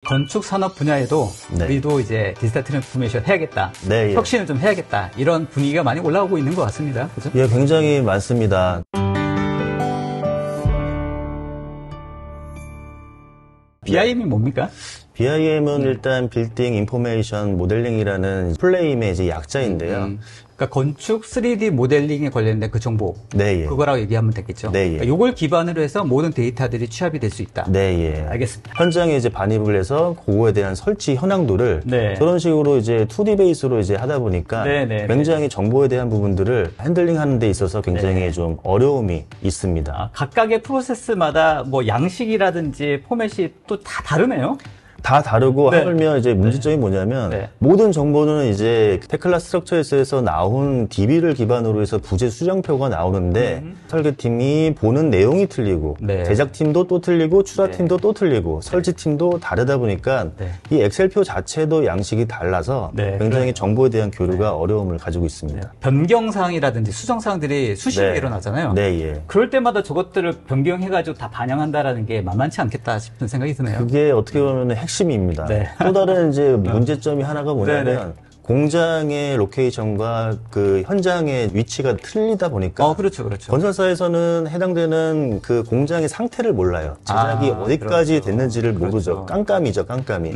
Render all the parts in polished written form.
건축 산업 분야에도 네. 우리도 이제 디지털 트랜스포메이션 해야겠다. 네, 예. 혁신을 좀 해야겠다. 이런 분위기가 많이 올라오고 있는 것 같습니다. 그죠? 예, 굉장히 많습니다. BIM이 뭡니까? BIM은 일단 빌딩 인포메이션 모델링이라는 플레임의 이제 약자인데요. 그러니까 건축 3D 모델링에 관련된 그 정보. 네, 예. 그거라고 얘기하면 되겠죠. 네, 예. 그러니까 이걸 기반으로 해서 모든 데이터들이 취합이 될 수 있다. 네, 예. 알겠습니다. 현장에 이제 반입을 해서 그거에 대한 설치 현황도를 네. 저런 식으로 이제 2D 베이스로 이제 하다 보니까 네, 네, 굉장히 정보에 대한 부분들을 핸들링 하는 데 있어서 굉장히 네. 좀 어려움이 있습니다. 아, 각각의 프로세스마다 뭐 양식이라든지 포맷이 또 다 다르네요. 다 다르고 네. 하물며 이제 문제점이 뭐냐면 네. 모든 정보는 이제 테클라 스트럭처에서 나온 DB를 기반으로 해서 부재 수정표가 나오는데 설계팀이 보는 내용이 틀리고 네. 제작팀도 또 틀리고 추사팀도 또 틀리고 설치팀도 다르다 보니까 네. 이 엑셀표 자체도 양식이 달라서 네, 굉장히 정보에 대한 교류가 어려움을 가지고 있습니다. 변경사항이라든지 수정사항들이 수시로 네. 일어나잖아요. 네, 예. 그럴 때마다 저것들을 변경해가지고 다 반영한다라는 게 만만치 않겠다 싶은 생각이 드네요. 그게 어떻게 보면 핵심입니다. 네. 또 다른 이제 문제점이 하나가 뭐냐면 네, 네. 공장의 로케이션과 그 현장의 위치가 틀리다 보니까 그렇죠, 그렇죠. 건설사에서는 해당되는 그 공장의 상태를 몰라요. 제작이 어디까지 그렇죠. 됐는지를 그렇죠. 모르죠. 깜깜이죠, 깜깜이.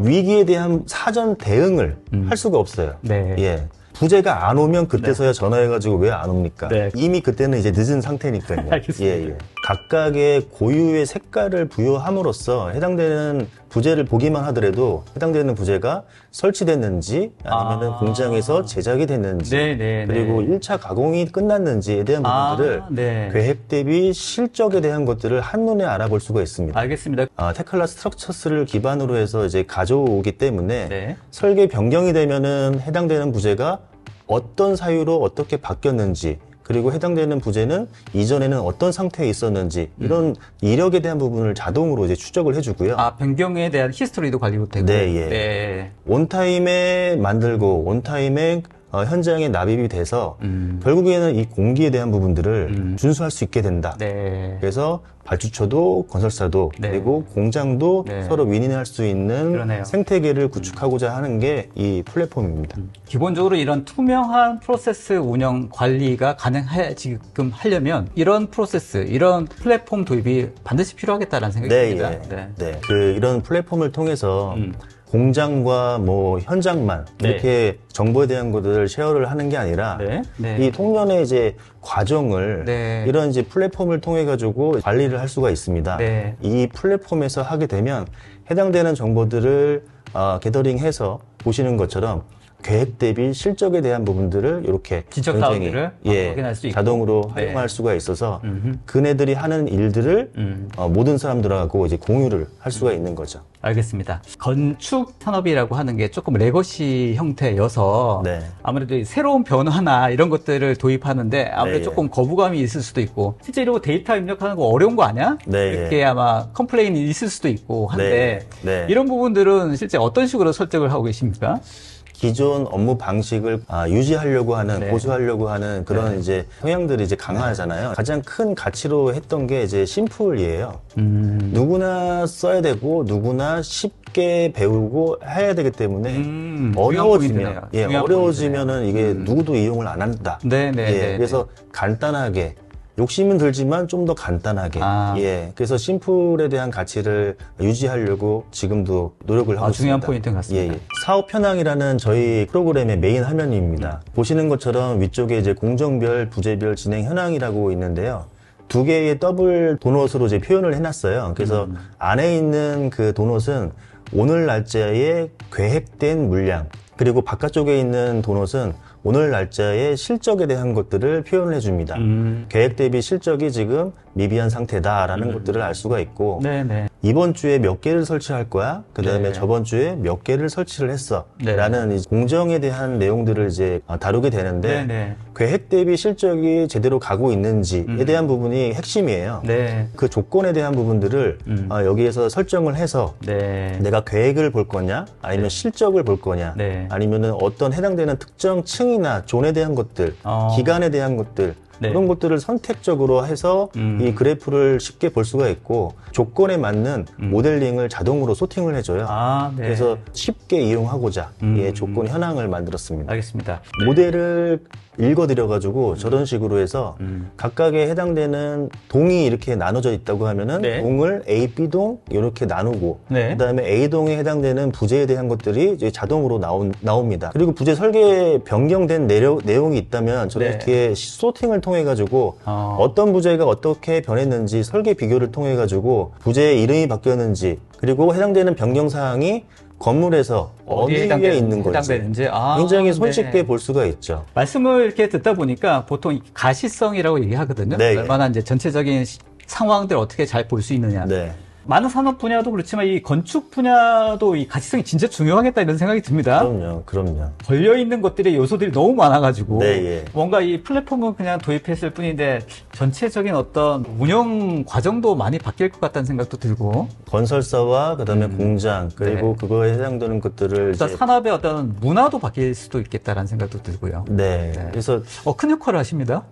위기에 대한 사전 대응을 할 수가 없어요. 네. 예. 부재가 안 오면 그때서야 전화해가지고 왜 안 옵니까? 네. 이미 그때는 이제 늦은 상태니까요. 알겠습니다. 예, 예. 각각의 고유의 색깔을 부여함으로써 해당되는 부재를 보기만 하더라도 해당되는 부재가 설치됐는지 아니면은 공장에서 제작이 됐는지 네, 네, 그리고 네. 1차 가공이 끝났는지에 대한 부분들을 네. 계획 대비 실적에 대한 것들을 한눈에 알아볼 수가 있습니다. 알겠습니다. 테클라 스트럭처스를 기반으로 해서 이제 가져오기 때문에 네. 설계 변경이 되면은 해당되는 부재가 어떤 사유로 어떻게 바뀌었는지 그리고 해당되는 부재는 이전에는 어떤 상태에 있었는지 이런 이력에 대한 부분을 자동으로 이제 추적을 해주고요. 변경에 대한 히스토리도 관리도 되고. 네, 예. 네. 온타임에 만들고 온타임에 현장에 납입이 돼서 결국에는 이 공기에 대한 부분들을 준수할 수 있게 된다. 네. 그래서 발주처도 건설사도 네. 그리고 공장도 네. 서로 윈윈할 수 있는 그러네요. 생태계를 구축하고자 하는 게 이 플랫폼입니다. 기본적으로 이런 투명한 프로세스 운영 관리가 가능해 지금 하려면 이런 프로세스, 이런 플랫폼 도입이 반드시 필요하겠다라는 생각이 듭니다. 예. 네. 이런 플랫폼을 통해서 공장과 뭐 현장만 네. 이렇게 정보에 대한 것들을 쉐어를 하는 게 아니라 네. 네. 이 통년의 이제 과정을 네. 이런 이제 플랫폼을 통해 가지고 관리를 할 수가 있습니다. 네. 이 플랫폼에서 하게 되면 해당되는 정보들을 게더링해서 보시는 것처럼 계획 대비 실적에 대한 부분들을 이렇게 지적 굉장히, 사항들을 확인할 수 있고. 자동으로 네. 활용할 수가 있어서 그네들이 하는 일들을 모든 사람들하고 이제 공유를 할 수가 있는 거죠. 알겠습니다. 건축 산업이라고 하는 게 조금 레거시 형태여서 네. 아무래도 새로운 변화나 이런 것들을 도입하는데 아무래도 네. 조금 거부감이 있을 수도 있고 실제 이러고 데이터 입력하는 거 어려운 거 아니야? 네. 이렇게 아마 컴플레인이 있을 수도 있고 한데 네. 네. 이런 부분들은 실제 어떤 식으로 설득을 하고 계십니까? 기존 업무 방식을 유지하려고 하는, 네. 고수하려고 하는 그런 이제 성향들이 이제 강하잖아요. 가장 큰 가치로 했던 게 이제 심플이에요. 누구나 써야 되고, 누구나 쉽게 배우고 해야 되기 때문에 어려워지면, 어려워지면은 이게 누구도 이용을 안 한다. 네네. 그래서 간단하게. 욕심은 들지만 좀 더 간단하게. 그래서 심플에 대한 가치를 유지하려고 지금도 노력을 하고 있습니다. 중요한 포인트 같습니다. 사업 현황이라는 저희 프로그램의 메인 화면입니다. 보시는 것처럼 위쪽에 이제 공정별, 부재별 진행 현황이라고 있는데요. 두 개의 더블 도넛으로 이제 표현을 해놨어요. 그래서 안에 있는 그 도넛은 오늘 날짜에 계획된 물량, 그리고 바깥쪽에 있는 도넛은 오늘 날짜의 실적에 대한 것들을 표현을 해줍니다. 계획 대비 실적이 지금 미비한 상태다라는 것들을 알 수가 있고 네네. 이번 주에 몇 개를 설치할 거야? 그 다음에 네. 저번 주에 몇 개를 설치를 했어? 네. 라는 이제 공정에 대한 내용들을 이제 다루게 되는데 네네. 계획 대비 실적이 제대로 가고 있는지에 대한 부분이 핵심이에요. 네. 그 조건에 대한 부분들을 여기에서 설정을 해서 네. 내가 계획을 볼 거냐 아니면 실적을 볼 거냐 네. 아니면은 어떤 해당되는 특정 층이나 존에 대한 것들 기간에 대한 것들 네. 그런 것들을 선택적으로 해서 이 그래프를 쉽게 볼 수가 있고 조건에 맞는 모델링을 자동으로 소팅을 해줘요. 아, 네. 그래서 쉽게 이용하고자 이 조건 현황을 만들었습니다. 알겠습니다. 모델을 읽어드려가지고 저런 식으로 해서 각각에 해당되는 동이 이렇게 나눠져 있다고 하면은 네. 동을 A, B동 이렇게 나누고 네. 그다음에 A동에 해당되는 부재에 대한 것들이 이제 자동으로 나옵니다. 그리고 부재 설계 변경된 내용이 있다면 저렇게 소팅을 통해 가지고 어떤 부재가 어떻게 변했는지 설계 비교를 통해 가지고 부재의 이름이 바뀌었는지 그리고 해당되는 변경 사항이 건물에서 어느 위에 있는 건지 해당되는지. 굉장히 손쉽게 네. 볼 수가 있죠. 말씀을 이렇게 듣다 보니까 보통 가시성이라고 얘기하거든요. 네. 얼마나 이제 전체적인 상황들 어떻게 잘 볼 수 있느냐. 네. 많은 산업 분야도 그렇지만 이 건축 분야도 이 가시성이 진짜 중요하겠다 이런 생각이 듭니다. 그럼요. 걸려있는 것들의 요소들이 너무 많아가지고 네, 예. 뭔가 이 플랫폼은 그냥 도입했을 뿐인데 전체적인 어떤 운영 과정도 많이 바뀔 것 같다는 생각도 들고 건설사와 그다음에 공장 그리고 네. 그거에 해당되는 것들을 일단 이제 산업의 어떤 문화도 바뀔 수도 있겠다라는 생각도 들고요. 네. 그래서 큰 역할을 하십니다.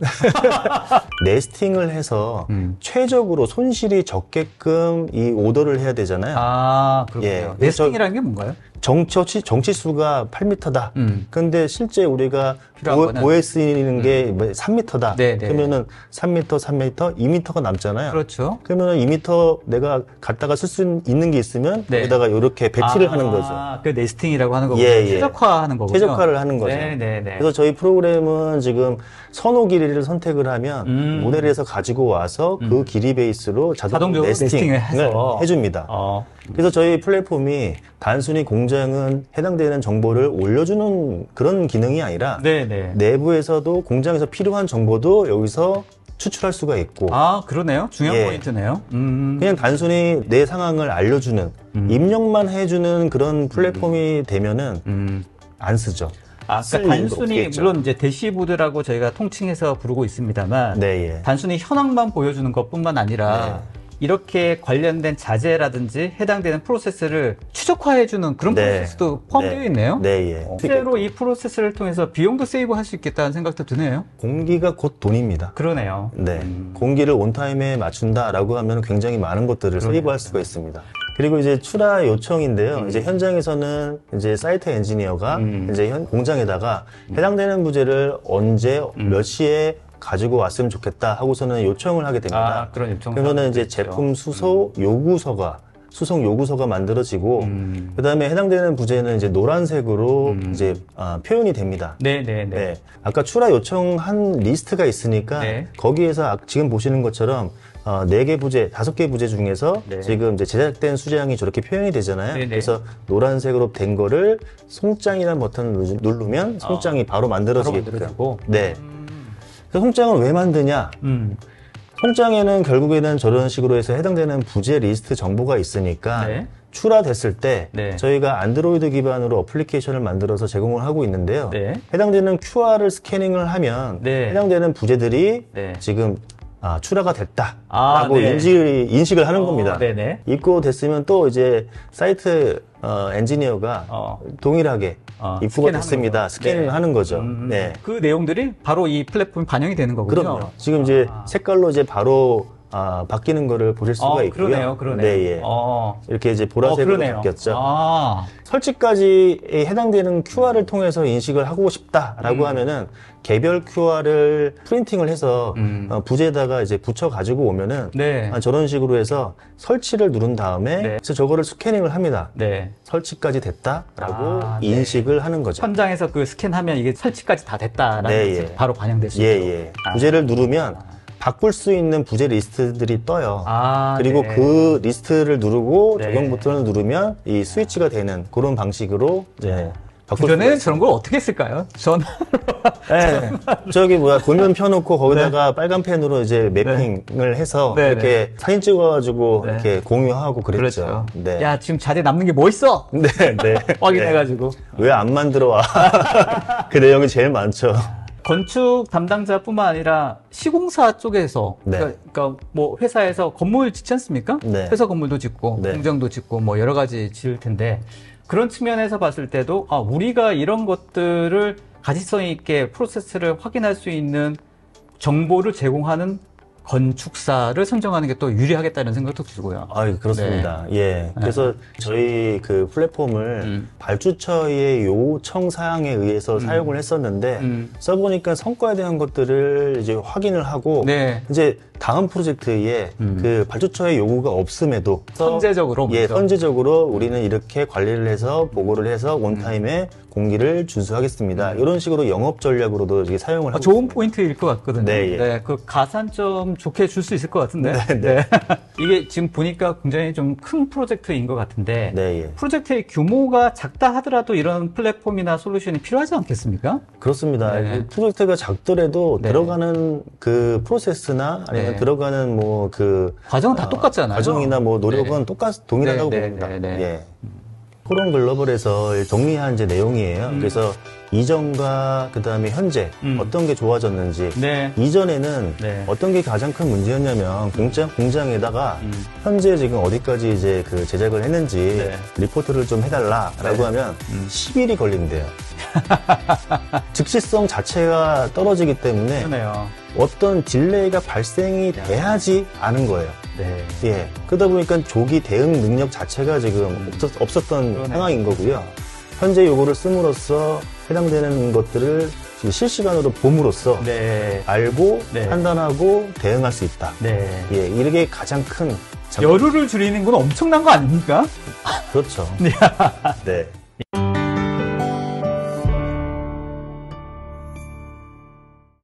네스팅을 해서 최적으로 손실이 적게끔 이 오더를 해야 되잖아요. 아, 그렇군요. 예. 네스팅이라는 게 뭔가요? 정치수가 8m다. 근데 실제 우리가 필요한 거는? 보에 쓰이는 게 3m다. 네, 네. 그러면은 3m, 3m, 2m가 남잖아요. 그렇죠. 그러면은 2m 내가 갖다가 쓸 수 있는 게 있으면 네. 여기다가 이렇게 배치를 하는 거죠. 그 네스팅이라고 하는 거군요. 예, 예. 최적화하는 거군요. 최적화를 하는 거죠. 네, 네, 네. 그래서 저희 프로그램은 지금 선호 길이를 선택을 하면 모델에서 가지고 와서 그 길이 베이스로 자동적으로 네스팅을 해서 해줍니다. 그래서 저희 플랫폼이 단순히 공장은 해당되는 정보를 올려주는 그런 기능이 아니라 네, 네. 내부에서도 공장에서 필요한 정보도 여기서 추출할 수가 있고 아, 그러네요. 중요한 예. 포인트네요. 그냥 단순히 내 상황을 알려주는 입력만 해주는 그런 플랫폼이 되면은 안 쓰죠. 쓸 그러니까 이유가 단순히 없겠죠. 물론 이제 대시보드라고 저희가 통칭해서 부르고 있습니다만 네, 예. 단순히 현황만 보여주는 것뿐만 아니라 이렇게 관련된 자재라든지 해당되는 프로세스를 추적화해주는 그런 네. 프로세스도 포함되어 있네요. 네, 예. 실제로 이 프로세스를 통해서 비용도 세이브할 수 있겠다는 생각도 드네요. 공기가 곧 돈입니다. 그러네요. 네. 공기를 온타임에 맞춘다라고 하면 굉장히 많은 것들을 세이브할 수가 있습니다. 그리고 이제 출하 요청인데요. 이제 현장에서는 이제 사이트 엔지니어가 이제 공장에다가 해당되는 부재를 언제 몇 시에 가지고 왔으면 좋겠다 하고서는 요청을 하게 됩니다. 그런 요청. 그러면은 이제 제품 수속 요구서가 만들어지고 그다음에 해당되는 부재는 이제 노란색으로 이제 표현이 됩니다. 네네네. 네. 아까 출하 요청한 리스트가 있으니까 네. 거기에서 지금 보시는 것처럼 4개 부재, 5개 부재 중에서 네. 지금 이제 제작된 수량이 저렇게 표현이 되잖아요. 네네. 그래서 노란색으로 된 거를 송장이라는 버튼을 누르면 송장이 바로 만들어지게끔. 만들어지고. 네. 그래서 송장을 왜 만드냐? 송장에는 결국에는 저런 식으로 해서 해당되는 부재 리스트 정보가 있으니까 네. 출하됐을 때 네. 저희가 안드로이드 기반으로 어플리케이션을 만들어서 제공을 하고 있는데요. 네. 해당되는 QR을 스캐닝을 하면 네. 해당되는 부재들이 네. 지금 출하가 됐다라고 네. 인식을 하는 겁니다. 네네. 입고됐으면 또 이제 사이트 엔지니어가 동일하게 입고가 스캔하는 됐습니다. 거죠. 스캐닝을 네. 하는 거죠. 네. 그 내용들이 바로 이 플랫폼에 반영이 되는 거군요. 그럼요. 지금 이제 색깔로 이제 바로 바뀌는 거를 보실 수가 있고요. 그러네요. 네, 예. 이렇게 이제 보라색으로 그러네요. 바뀌었죠. 설치까지 해당되는 QR을 통해서 인식을 하고 싶다라고 하면은 개별 QR을 프린팅을 해서 부재에다가 이제 붙여 가지고 오면은 네. 저런 식으로 해서 설치를 누른 다음에 네. 그래서 저거를 스캐닝을 합니다. 네. 설치까지 됐다라고 네. 인식을 하는 거죠. 현장에서 그 스캔하면 이게 설치까지 다 됐다라는 네, 것이 예. 바로 반영될 수 있죠. 예. 부재를 누르면 바꿀 수 있는 부재 리스트들이 떠요. 그리고 네. 그 리스트를 누르고 네. 적용 버튼을 누르면 이 스위치가 되는 그런 방식으로 이제 바꿀 수가 그전에는 있어요. 저런 걸 어떻게 했을까요? 전 네. 저기 도면 펴놓고 거기다가 빨간 펜으로 이제 매핑을 해서 네, 이렇게 사진 찍어가지고 네. 이렇게 공유하고 그랬죠. 그렇죠. 네. 야, 지금 자재 남는 게 뭐 있어? 네, 네. 확인해가지고. 왜 안 만들어 와? 그 내용이 제일 많죠. 건축 담당자뿐만 아니라 시공사 쪽에서 네. 그러니까 뭐 회사에서 건물 짓지 않습니까? 네. 회사 건물도 짓고 네. 공장도 짓고 뭐 여러 가지 지을 텐데 그런 측면에서 봤을 때도 우리가 이런 것들을 가시성 있게 프로세스를 확인할 수 있는 정보를 제공하는 건축사를 선정하는 게 또 유리하겠다는 생각도 들고요. 아, 그렇습니다. 예. 그래서 저희 그 플랫폼을 발주처의 요청 사항에 의해서 사용을 했었는데 써보니까 성과에 대한 것들을 이제 확인을 하고 네. 이제 다음 프로젝트에 그 발주처의 요구가 없음에도 선제적으로 예, 먼저. 선제적으로 우리는 이렇게 관리를 해서 보고를 해서 온타임에 공기를 준수하겠습니다. 이런 식으로 영업 전략으로도 이게 사용을 하고 좋은 있습니다. 포인트일 것 같거든요. 네, 예. 그 가산점 좋게 줄 수 있을 것 같은데. 네. 이게 지금 보니까 굉장히 좀 큰 프로젝트인 것 같은데. 네, 예. 프로젝트의 규모가 작다 하더라도 이런 플랫폼이나 솔루션이 필요하지 않겠습니까? 그렇습니다. 네. 그 프로젝트가 작더라도 네. 들어가는 그 프로세스나 아니면 네. 들어가는 뭐 그 과정은 다 똑같잖아요. 과정이나 뭐 노력은 동일하다고 네, 봅니다. 네, 네. 예. 포럼 글로벌에서 정리한 이제 내용이에요. 그래서 이전과 그 다음에 현재 어떤 게 좋아졌는지 네. 이전에는 네. 어떤 게 가장 큰 문제였냐면 공장에다가 현재 지금 어디까지 이제 그 제작을 했는지 네. 리포트를 좀 해달라라고 네. 하면 10일이 걸린대요. 즉시성 자체가 떨어지기 때문에 그러네요. 어떤 딜레이가 발생이 돼야지 아는 거예요. 네. 예. 그러다 보니까 조기 대응 능력 자체가 지금 없었던 그러네요. 상황인 거고요. 현재 요거를 씀으로써 해당되는 것들을 실시간으로 봄으로써 네. 알고 네. 판단하고 대응할 수 있다. 네. 예, 이게 가장 큰 여유를 줄이는 건 엄청난 거 아닙니까? 그렇죠. 네.